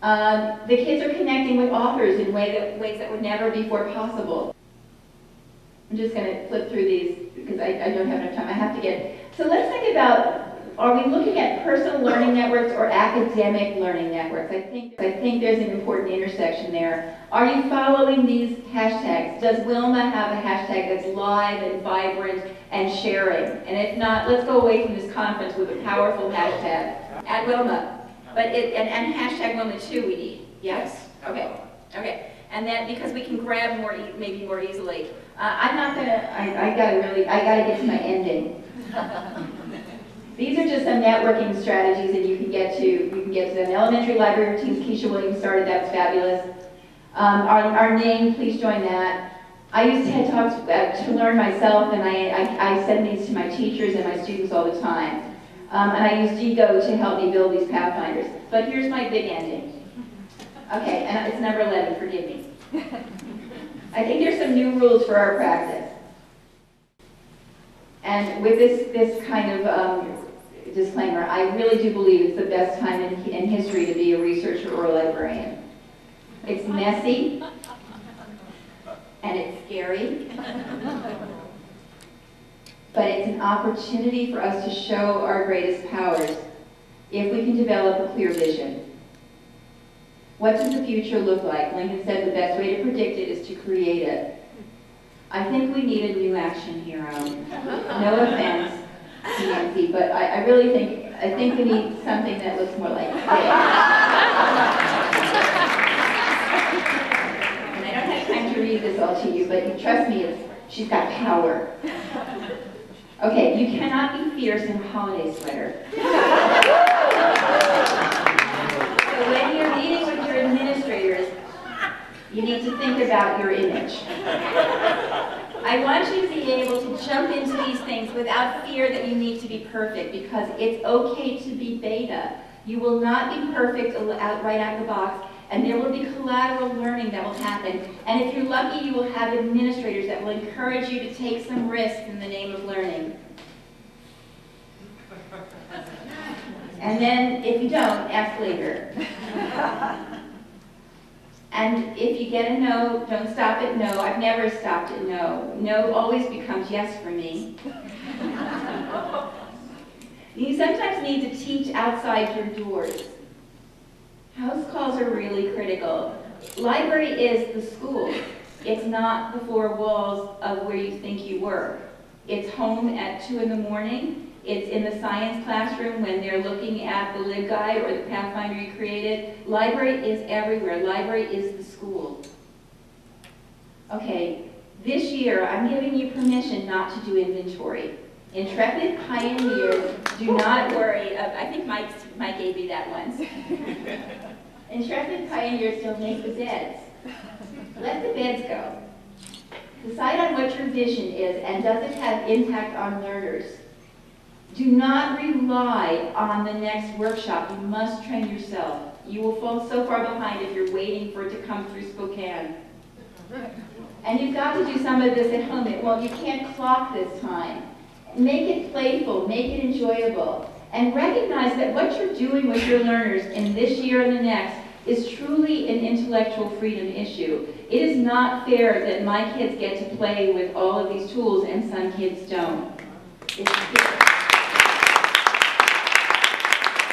The kids are connecting with authors in ways that would never before possible. I'm just going to flip through these because I don't have enough time. I have to get. So let's think about, are we looking at personal learning networks or academic learning networks? I think there's an important intersection there. Are you following these hashtags? Does Wilma have a hashtag that's live and vibrant and sharing? And if not, let's go away from this conference with a powerful hashtag. At Wilma. But and hashtag Wilma too we need. Yes? Okay. Okay. And then because we can grab maybe more easily. I'm not gonna, I gotta get to my ending. These are just some networking strategies that you can get to them. Elementary library routines, Keisha Williams started, that was fabulous. Our name, please join that. I use TED Talks to learn myself, and I send these to my teachers and my students all the time. And I use Digo to help me build these pathfinders. But here's my big ending. Okay, and it's number 11, forgive me. I think there's some new rules for our practice. And with this kind of disclaimer, I really do believe it's the best time in history to be a researcher or a librarian. It's messy, and it's scary, but it's an opportunity for us to show our greatest powers if we can develop a clear vision. What does the future look like? Lincoln said the best way to predict it is to create it. I think we need a new action hero. No offense, Nancy, but I really think we need something that looks more like this. And I don't have time to read this all to you, but you trust me, she's got power. Okay, you cannot be fierce in a holiday sweater. So when you're meeting with your administrators, you need to think about your image. I want you to be able to jump into these things without fear that you need to be perfect, because it's okay to be beta. You will not be perfect right out of the box, and there will be collateral learning that will happen. And if you're lucky, you will have administrators that will encourage you to take some risks in the name of learning. And then, if you don't, ask later. And if you get a no, don't stop at no. I've never stopped at no. No always becomes yes for me. You sometimes need to teach outside your doors. House calls are really critical. Library is the school. It's not the four walls of where you think you work. It's home at 2 in the morning. It's in the science classroom when they're looking at the LibGuide or the Pathfinder you created. Library is everywhere. Library is the school. Okay, this year I'm giving you permission not to do inventory. Intrepid pioneers, do not worry. I think Mike gave me that once. Intrepid pioneers don't make the beds. Let the beds go. Decide on what your vision is and does it have impact on learners. Do not rely on the next workshop. You must train yourself. You will fall so far behind if you're waiting for it to come through Spokane. And you've got to do some of this at home. Well, you can't clock this time. Make it playful, make it enjoyable, and recognize that what you're doing with your learners in this year and the next is truly an intellectual freedom issue. It is not fair that my kids get to play with all of these tools and some kids don't. It's fair.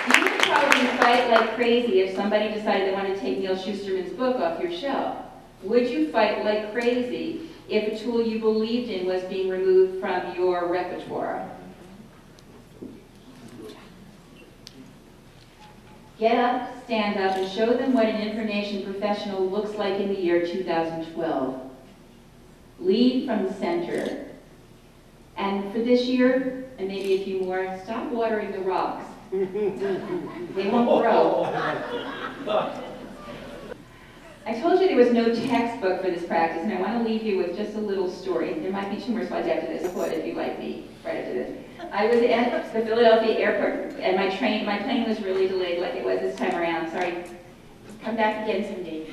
You would probably fight like crazy if somebody decided they wanted to take Neil Shusterman's book off your shelf. Would you fight like crazy if a tool you believed in was being removed from your repertoire? Get up, stand up, and show them what an information professional looks like in the year 2012. Lead from the center. And for this year, and maybe a few more, stop watering the rocks. They won't grow. I told you there was no textbook for this practice, and I want to leave you with just a little story. There might be 2 more slides after this, but if you like me, right after this. I was at the Philadelphia airport, and my plane was really delayed like it was this time around. Sorry, come back again someday.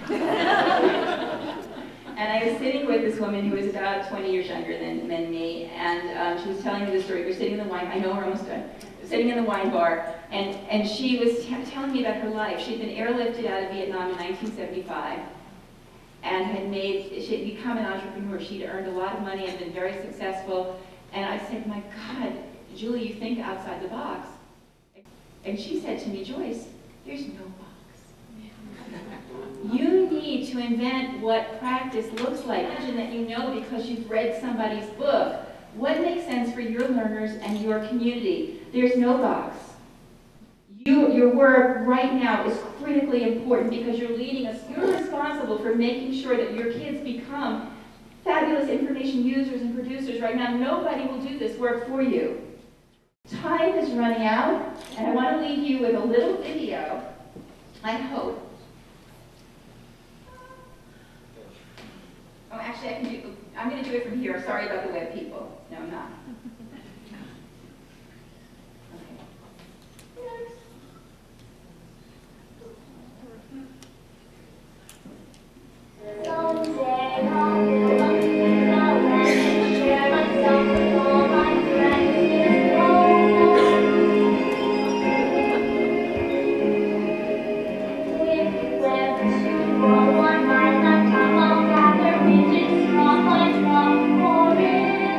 And I was sitting with this woman who was about 20 years younger than me, and she was telling me the story. We're sitting in the wine, I know we're almost done. We're sitting in the wine bar, And she was telling me about her life. She'd been airlifted out of Vietnam in 1975 and she had become an entrepreneur. She'd earned a lot of money and been very successful. And I said, my God, Julie, you think outside the box. And she said to me, Joyce, there's no box. You need to invent what practice looks like. Imagine that you know because you've read somebody's book what makes sense for your learners and your community. There's no box. Your work right now is critically important because you're leading us. You're responsible for making sure that your kids become fabulous information users and producers. Right now, nobody will do this work for you. Time is running out, and I want to leave you with a little video, I hope. Oh, actually, I'm going to do it from here. Sorry about the web people. No, I'm not. Someday I'll build a big land and share myself with all my friends. With webs to grow on my laptop, I'll gather widgets from my top for information.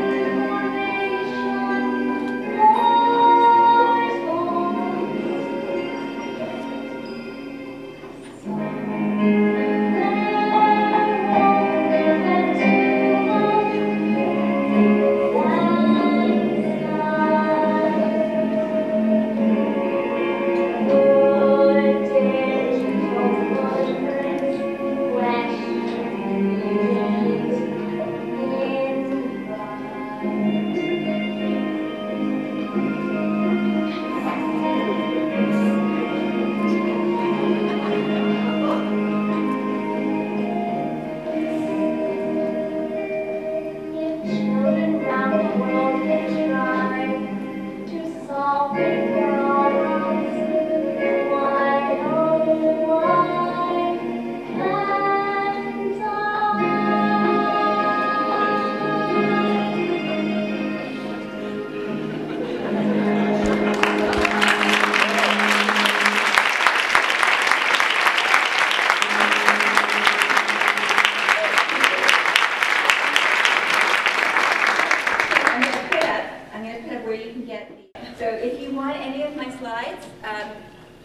So if you want any of my slides,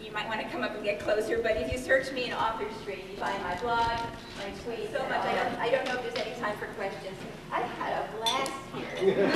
you might want to come up and get closer, but if you search me in Author Stream, you find my blog, my tweets, so much. I don't know if there's any time for questions. I've had a blast here.